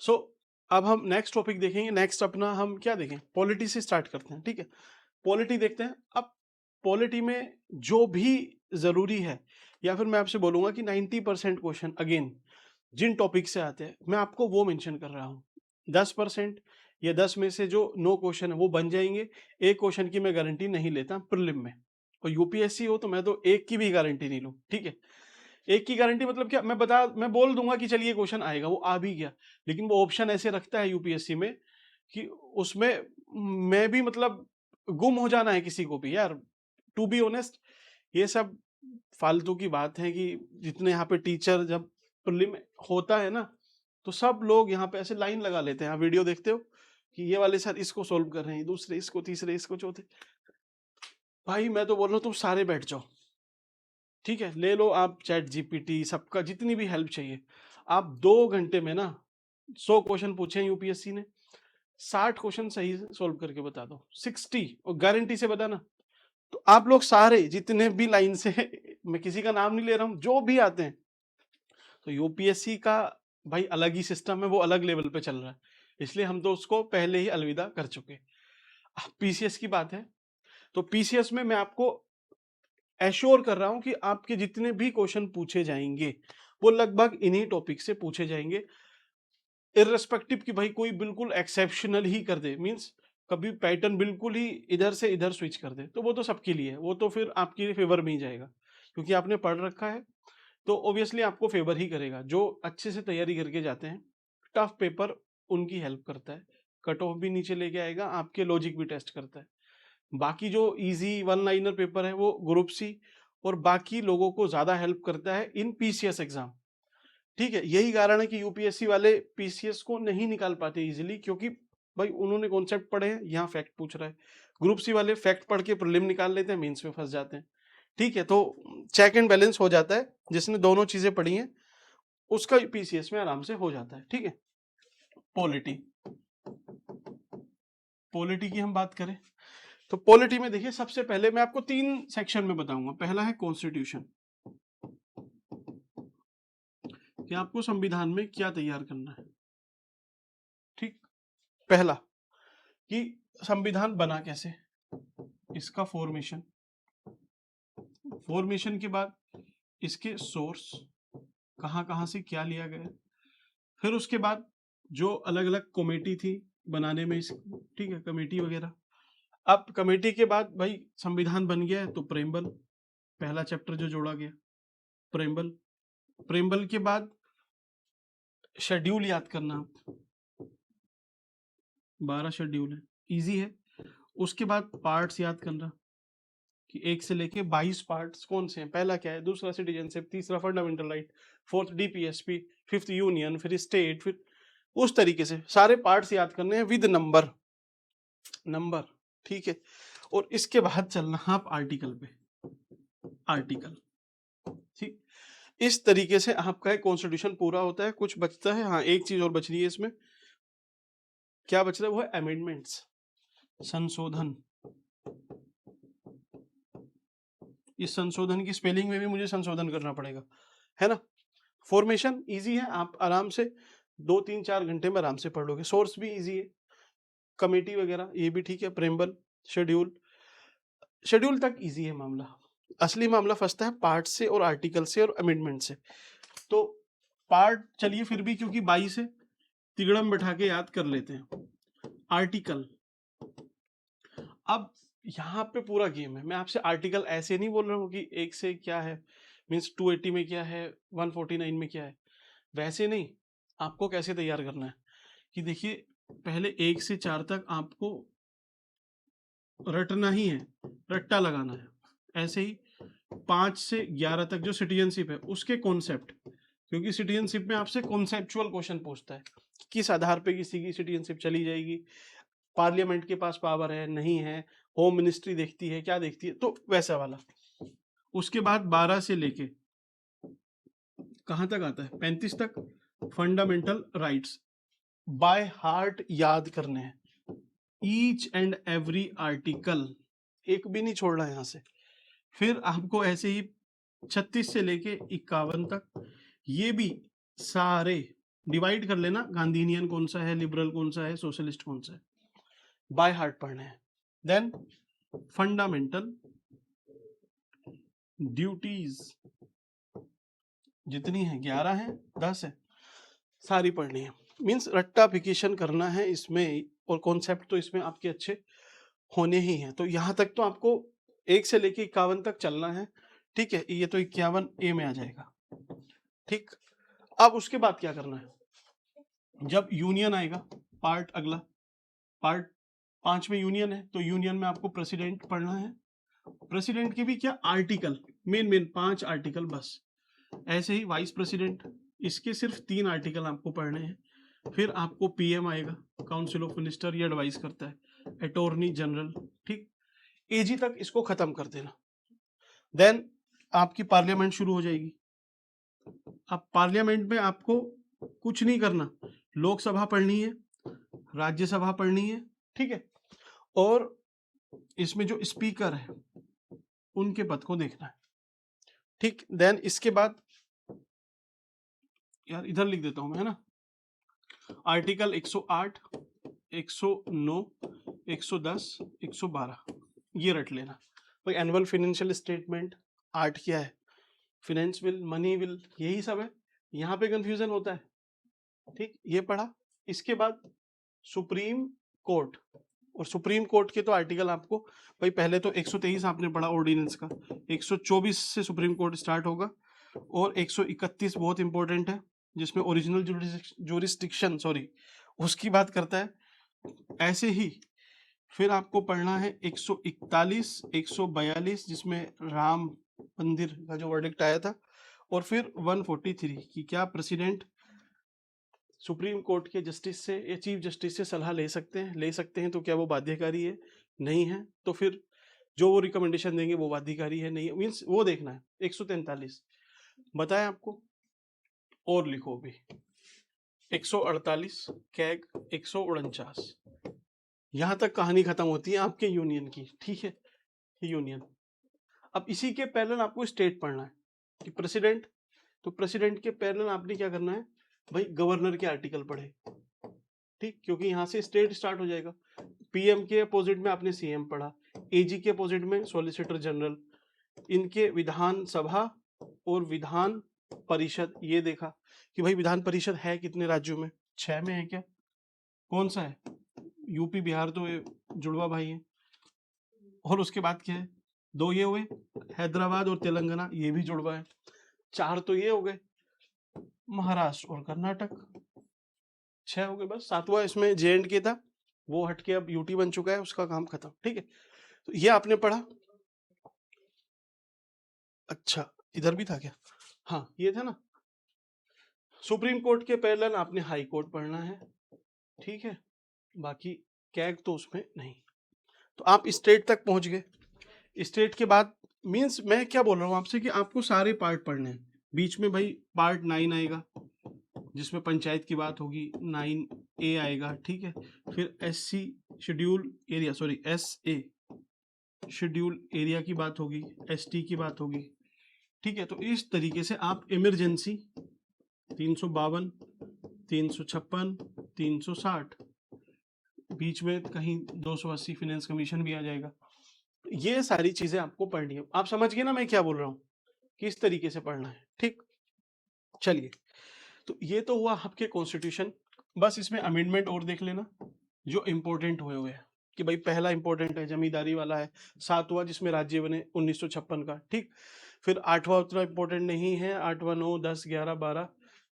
सो अब हम next topic देखेंगे। नेक्स्ट अपना हम क्या देखें, पॉलिटी से स्टार्ट करते हैं, ठीक है। पॉलिटी देखते हैं। अब पॉलिटी में जो भी जरूरी है, या फिर मैं आपसे बोलूंगा कि 90% क्वेश्चन अगेन जिन टॉपिक से आते हैं मैं आपको वो मेंशन कर रहा हूँ। 10% या 10 में से जो 9 क्वेश्चन है वो बन जाएंगे। एक क्वेश्चन की मैं गारंटी नहीं लेता प्रीलिम में, और यूपीएससी हो तो मैं तो एक की भी गारंटी नहीं लूँ, ठीक है। एक की गारंटी मतलब क्या, मैं बोल दूंगा कि चलिए क्वेश्चन आएगा, वो आ भी गया, लेकिन वो ऑप्शन ऐसे रखता है यूपीएससी में कि उसमें मैं भी मतलब गुम हो जाना है किसी को भी यार, टू बी ऑनेस्ट। ये सब फालतू की बात है कि जितने यहाँ पे टीचर जब प्रीलिम होता है ना, तो सब लोग यहाँ पे ऐसे लाइन लगा लेते हैं। आप वीडियो देखते हो कि ये वाले सर इसको सोल्व कर रहे हैं, दूसरे इसको, तीसरे इसको, चौथे। भाई मैं तो बोल रहा हूँ तुम सारे बैठ जाओ, ठीक है। ले लो आप चैट जीपीटी, सबका जितनी भी हेल्प चाहिए। आप 2 घंटे में ना 100 क्वेश्चन पूछे यूपीएससी ने, 60 क्वेश्चन सही से सोल्व करके बता दो, 60, और गारंटी से बताना। तो आप लोग सारे जितने भी लाइन से मैं किसी का नाम नहीं ले रहा हूं, जो भी आते हैं, तो यूपीएससी का भाई अलग ही सिस्टम है, वो अलग लेवल पे चल रहा है, इसलिए हम तो उसको पहले ही अलविदा कर चुके। पीसीएस की बात है, तो पीसीएस में मैं आपको एश्योर कर रहा हूं कि आपके जितने भी क्वेश्चन पूछे जाएंगे वो लगभग इन्हीं टॉपिक से पूछे जाएंगे, इररेस्पेक्टिव कि भाई कोई बिल्कुल एक्सेप्शनल ही कर दे, मींस कभी पैटर्न बिल्कुल ही इधर से इधर स्विच कर दे, तो वो तो सबके लिए है, वो तो फिर आपके फेवर में ही जाएगा, क्योंकि आपने पढ़ रखा है, तो ऑब्वियसली आपको फेवर ही करेगा। जो अच्छे से तैयारी करके जाते हैं, टफ पेपर उनकी हेल्प करता है, कट ऑफ भी नीचे लेके आएगा, आपके लॉजिक भी टेस्ट करता है। बाकी जो इजी वन लाइनर पेपर है वो ग्रुप सी और बाकी लोगों को ज्यादा हेल्प करता है इन पीसीएस एग्जाम, ठीक है। यही कारण है कि यूपीएससी वाले पीसीएस को नहीं निकाल पाते इजीली, क्योंकि भाई उन्होंने कॉन्सेप्ट पढ़े हैं, यहाँ फैक्ट पूछ रहा है। ग्रुप सी वाले फैक्ट पढ़ के प्रीलिम निकाल लेते हैं, मेंस में फंस जाते हैं, ठीक है। तो चेक एंड बैलेंस हो जाता है, जिसने दोनों चीजें पढ़ी हैं उसका पीसीएस में आराम से हो जाता है, ठीक है। पॉलिटी, पॉलिटी की हम बात करें तो पॉलिटी में देखिए, सबसे पहले मैं आपको 3 सेक्शन में बताऊंगा। पहला है कॉन्स्टिट्यूशन, कि आपको संविधान में क्या तैयार करना है, ठीक। पहला कि संविधान बना कैसे, इसका फॉर्मेशन, फॉर्मेशन के बाद इसके सोर्स, कहाँ कहाँ से क्या लिया गया, फिर उसके बाद जो अलग अलग कमेटी थी बनाने में इस, ठीक है, कमेटी वगैरह। अब कमेटी के बाद भाई संविधान बन गया है, तो प्रेम्बल, पहला चैप्टर जो जोड़ा गया, प्रेम्बल। प्रेम्बल के बाद शेड्यूल याद करना, 12 शेड्यूल है, इजी है। उसके बाद पार्ट्स याद करना कि 1 से लेके 22 पार्ट्स कौन से हैं, पहला क्या है, दूसरा सिटीजनशिप, तीसरा fundamental right, fourth DPSP, fifth union, फिर स्टेट, फिर उस तरीके से सारे पार्ट्स याद करने हैं विद नंबर, नंबर, ठीक है। और इसके बाद चलना आप आर्टिकल पे, आर्टिकल, ठीक। इस तरीके से आपका एक कॉन्स्टिट्यूशन पूरा होता है। कुछ बचता है, हाँ एक चीज और बच रही है इसमें, क्या बच रहा है, वो है अमेंडमेंट्स, संशोधन। इस संशोधन की स्पेलिंग में भी मुझे संशोधन करना पड़ेगा, है ना। फॉर्मेशन इजी है, आप आराम से 2 3 4 घंटे में आराम से पढ़ लोगे। सोर्स भी इजी है, कमेटी वगैरह ये भी ठीक है, प्रेम्बल, शेड्यूल, शेड्यूल तक इजी है मामला। असली मामला फंसता है पार्ट से और आर्टिकल से और अमेंडमेंट से। तो पार्ट चलिए फिर भी, क्योंकि 22 है, तिगड़म बैठा के याद कर लेते हैं। आर्टिकल, अब यहाँ पे पूरा गेम है। मैं आपसे आर्टिकल ऐसे नहीं बोल रहा हूँ कि 1 से क्या है, मीन्स 280 में क्या है, 149 में क्या है, वैसे नहीं। आपको कैसे तैयार करना है कि देखिए, पहले 1 से 4 तक आपको रटना ही है, रट्टा लगाना है। ऐसे ही 5 से 11 तक जो सिटीजनशिप है उसके कॉन्सेप्ट, क्योंकि सिटीजनशिप में आपसे कॉन्सेप्चुअल क्वेश्चन पूछता है, किस आधार पे किसी की सिटीजनशिप चली जाएगी, पार्लियामेंट के पास पावर है नहीं है, होम मिनिस्ट्री देखती है क्या देखती है, तो वैसा वाला। उसके बाद 12 से लेके कहां तक आता है, 35 तक, फंडामेंटल राइट्स, बाय हार्ट याद करने हैं, ईच एंड एवरी आर्टिकल, एक भी नहीं छोड़ना यहां से। फिर आपको ऐसे ही 36 से लेके 51 तक, ये भी सारे डिवाइड कर लेना, गांधीनियन कौन सा है, लिबरल कौन सा है, सोशलिस्ट कौन सा है, बाय हार्ट पढ़ने हैं। देन फंडामेंटल ड्यूटीज जितनी है 11 है 10 है, सारी पढ़नी है। मीन्स रट्टाफिकेशन करना है इसमें, और कॉन्सेप्ट तो इसमें आपके अच्छे होने ही हैं। तो यहाँ तक तो आपको 1 से लेके 51 तक चलना है, ठीक है। ये तो 51 ए में आ जाएगा, ठीक। अब उसके बाद क्या करना है, जब यूनियन आएगा, पार्ट अगला, पार्ट 5 में यूनियन है, तो यूनियन में आपको प्रेसिडेंट पढ़ना है। प्रेसिडेंट के भी क्या आर्टिकल, मेन 5 आर्टिकल बस। ऐसे ही वाइस प्रेसिडेंट, इसके सिर्फ 3 आर्टिकल आपको पढ़ने हैं। फिर आपको पीएम आएगा, काउंसिल ऑफ मिनिस्टर, ये एडवाइस करता है। अटॉर्नी जनरल, ठीक, एजी तक इसको खत्म कर देना। देन आपकी पार्लियामेंट शुरू हो जाएगी। अब पार्लियामेंट में आपको कुछ नहीं करना, लोकसभा पढ़नी है, राज्यसभा पढ़नी है, ठीक है, और इसमें जो स्पीकर है उनके पद को देखना है, ठीक। देन इसके बाद यार इधर लिख देता हूं मैं, है ना, आर्टिकल 108, 109, 110, 112 ये रट लेना भाई। एनुअल फाइनेंशियल स्टेटमेंट, आर्ट क्या है, फिनेंस बिल, मनी बिल, यही सब है। यहाँ पे कंफ्यूजन होता है, ठीक, ये पढ़ा। इसके बाद सुप्रीम कोर्ट, और सुप्रीम कोर्ट के तो आर्टिकल आपको भाई, पहले तो 123 आपने पढ़ा ऑर्डिनेंस का, 124 से सुप्रीम कोर्ट स्टार्ट होगा, और 131 बहुत इंपॉर्टेंट है, जिसमें ओरिजिनल जुरिस्डिक्शन उसकी बात करता है। ऐसे ही फिर आपको पढ़ना है 141, 142 जिसमें राम मंदिर का जो वर्डिक्ट आया था, और फिर 143 की क्या प्रेसिडेंट सुप्रीम कोर्ट के जस्टिस से या चीफ जस्टिस से सलाह ले सकते हैं, तो क्या वो बाध्यकारी है, नहीं है, तो फिर जो वो रिकमेंडेशन देंगे वो बाध्यकारी है, नहीं है, मीन्स वो देखना है। 143 बताया आपको, और लिखो भी 148 कैग 149, यहां तक कहानी खत्म होती है आपके यूनियन की, ठीक है, यूनियन। अब इसी के पैरेलल आपको स्टेट पढ़ना है कि प्रेसिडेंट, तो प्रेसिडेंट के पैरेलल आपने क्या करना है भाई, गवर्नर के आर्टिकल पढ़े, ठीक, क्योंकि यहां से स्टेट स्टार्ट हो जाएगा। पीएम के अपोजिट में आपने सीएम पढ़ा, एजी के अपोजिट में सॉलिसिटर जनरल, इनके विधान सभा और विधान परिषद, ये देखा कि भाई विधान परिषद है कितने राज्यों में, 6 में है क्या, कौन सा है, यूपी बिहार तो ये जुड़वा भाई है, और उसके बाद क्या है, 2 ये हुए, हैदराबाद और तेलंगाना ये भी जुड़वा है, 4 तो ये हो गए, महाराष्ट्र और कर्नाटक, 6 हो गए बस। 7वां इसमें जे&के था, वो हटके अब यूटी बन चुका है, उसका काम खत्म, ठीक है। तो ये आपने पढ़ा। अच्छा इधर भी था क्या, हाँ ये था ना। सुप्रीम कोर्ट के पैरेलल आपने हाई कोर्ट पढ़ना है, ठीक है, बाकी कैग तो उसमें नहीं। तो आप स्टेट तक पहुंच गए। स्टेट के बाद मींस मैं क्या बोल रहा हूं आपसे कि आपको सारे पार्ट पढ़ने हैं। बीच में भाई पार्ट 9 आएगा, जिसमें पंचायत की बात होगी, 9A आएगा, ठीक है। फिर SC schedule area, SA schedule area की बात होगी, ST की बात होगी, ठीक है। तो इस तरीके से आप इमरजेंसी 352, 356, 360, बीच में कहीं 280 फाइनेंस कमीशन भी आ जाएगा। ये सारी चीजें आपको पढ़नी है। आप समझ गए ना मैं क्या बोल रहा हूँ, किस तरीके से पढ़ना है, ठीक। चलिए, तो ये तो हुआ आपके कॉन्स्टिट्यूशन। बस इसमें अमेंडमेंट और देख लेना जो इंपॉर्टेंट हुए हुए हैं, कि भाई पहला इंपॉर्टेंट है जमींदारी वाला है, 7वां जिसमें राज्य बने 1956 का, ठीक। फिर 8वां उतना इंपॉर्टेंट नहीं है, 8वां 9, 10, 11, 12,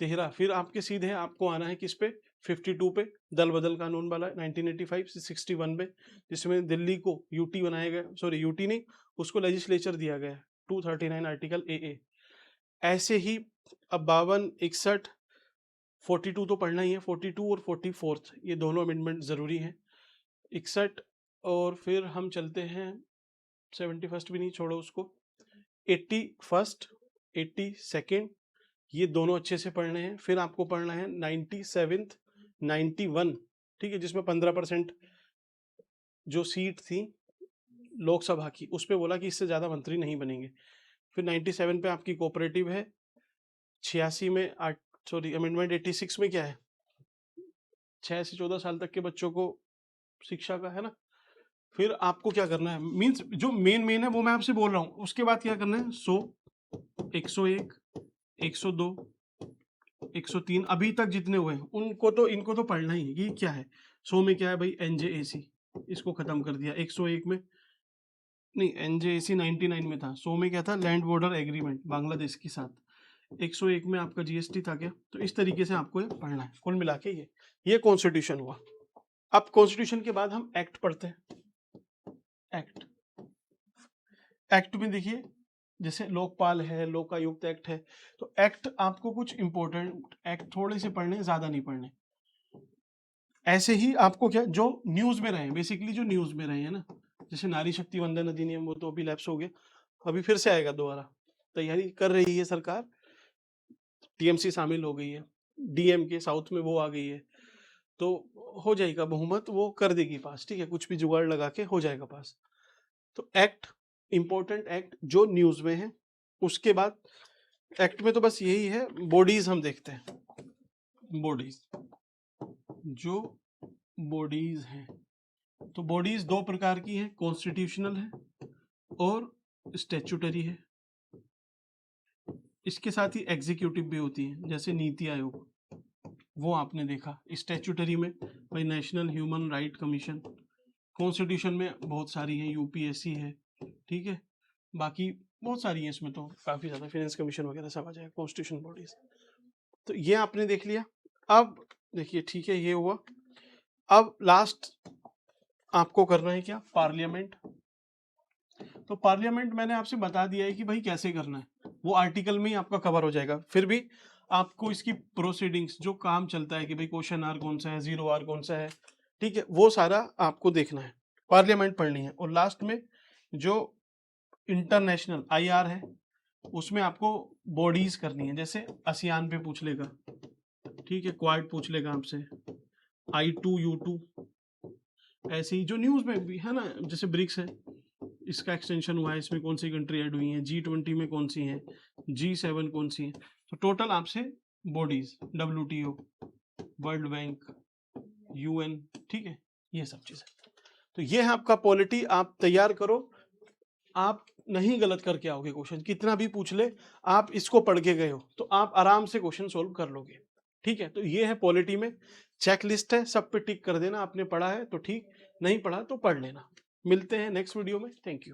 13। फिर आपके सीधे आपको आना है किस पे, 52 पे, दल बदल कानून वाला 1985 से 61 पे, जिसमें दिल्ली को यूटी बनाया गया, यूटी नहीं, उसको लेजिस्लेचर दिया गया 239 आर्टिकल AA। ऐसे ही अब 52, 61, 42 तो पढ़ना ही है, 42 और 44 ये दोनों अमेंडमेंट जरूरी हैं। 61, और फिर हम चलते हैं 71 भी नहीं, छोड़ो उसको, 81, 82 ये दोनों अच्छे से पढ़ने हैं। फिर आपको पढ़ना है 97, 91, ठीक है, जिसमें 15% जो सीट थी लोकसभा की उस पर बोला कि इससे ज्यादा मंत्री नहीं बनेंगे। फिर 97 पे आपकी कोऑपरेटिव है, 86 में सॉरी अमेंडमेंट 86 में क्या है, 6 से 14 साल तक के बच्चों को शिक्षा का है ना। फिर आपको क्या करना है, मींस जो मेन है वो मैं आपसे बोल रहा हूँ, उसके बाद क्या करना है 100, 101, 102, 103 अभी तक जितने हुए हैं उनको तो इनको तो पढ़ना ही है। ये क्या है 100 में क्या है भाई, NJAC, इसको खत्म कर दिया। 101 में नहीं, NJAC 99 में था। 100 में क्या था, लैंड बॉर्डर एग्रीमेंट बांग्लादेश के साथ। 101 में आपका GST था क्या। तो इस तरीके से आपको ये पढ़ना है। कुल मिला के ये कॉन्स्टिट्यूशन हुआ। अब कॉन्स्टिट्यूशन के बाद हम एक्ट पढ़ते हैं। एक्ट में देखिए जैसे लोकपाल है, लोकायुक्त एक्ट है, तो एक्ट आपको कुछ इंपॉर्टेंट एक्ट थोड़े से पढ़ने, ज्यादा नहीं पढ़ने। ऐसे ही आपको क्या, जो न्यूज में रहे, बेसिकली जो न्यूज में रहे हैं ना, जैसे नारी शक्ति वंदन अधिनियम, वो तो अभी लैप्स हो गया, अभी फिर से आएगा दोबारा, तैयारी कर रही है सरकार, TMC शामिल हो गई है, DMK साउथ में वो आ गई है, तो हो जाएगा बहुमत, वो कर देगी पास, ठीक है, कुछ भी जुगाड़ लगा के हो जाएगा पास। तो एक्ट, इंपॉर्टेंट एक्ट जो न्यूज में है। उसके बाद एक्ट में तो बस यही है। बॉडीज हम देखते हैं, बॉडीज, जो बॉडीज हैं, तो बॉडीज दो प्रकार की हैं, कॉन्स्टिट्यूशनल है और स्टैट्यूटरी है। इसके साथ ही एग्जीक्यूटिव भी होती है, जैसे नीति आयोग, वो आपने देखा। स्टैट्यूटरी में भाई national human right commission, constitution में बहुत सारी है, UPSC है, ठीक है, बाकी बहुत सारी है, इसमें तो काफी ज्यादा, फाइनेंस कमीशन वगैरह सब आ जाएगा कॉन्स्टिट्यूशन बॉडीज। तो ये आपने देख लिया। अब देखिए, ठीक है, ये हुआ। अब लास्ट आपको करना है क्या, पार्लियामेंट। तो पार्लियामेंट मैंने आपसे बता दिया है कि भाई कैसे करना है, वो आर्टिकल में ही आपका कवर हो जाएगा। फिर भी आपको इसकी प्रोसीडिंग्स, जो काम चलता है कि भाई क्वेश्चन आर कौन सा है, 0 आर कौन सा है, ठीक है, वो सारा आपको देखना है, पार्लियामेंट पढ़नी है। और लास्ट में जो इंटरनेशनल IR है, उसमें आपको बॉडीज करनी है, जैसे आसियान पे पूछ लेगा, ठीक है, क्वाड पूछ लेगा आपसे, I2U2, ऐसे ही जो न्यूज में भी है ना, जैसे ब्रिक्स है, इसका एक्सटेंशन हुआ है, इसमें कौन सी कंट्री ऐड हुई है, G20 में कौन सी है, G7 कौन सी है। तो टोटल आपसे bodies, WTO, world bank, UN, ठीक है, ये सब चीजें। तो ये है आपका पॉलिटी, आप तैयार करो, आप नहीं गलत करके आओगे। क्वेश्चन कितना भी पूछ ले, आप इसको पढ़ के गए हो तो आप आराम से क्वेश्चन सोल्व कर लोगे, ठीक है। तो ये है पॉलिटी में, चेक लिस्ट है, सब पे टिक कर देना, आपने पढ़ा है तो ठीक, नहीं पढ़ा तो पढ़ लेना। मिलते हैं नेक्स्ट वीडियो में, थैंक यू।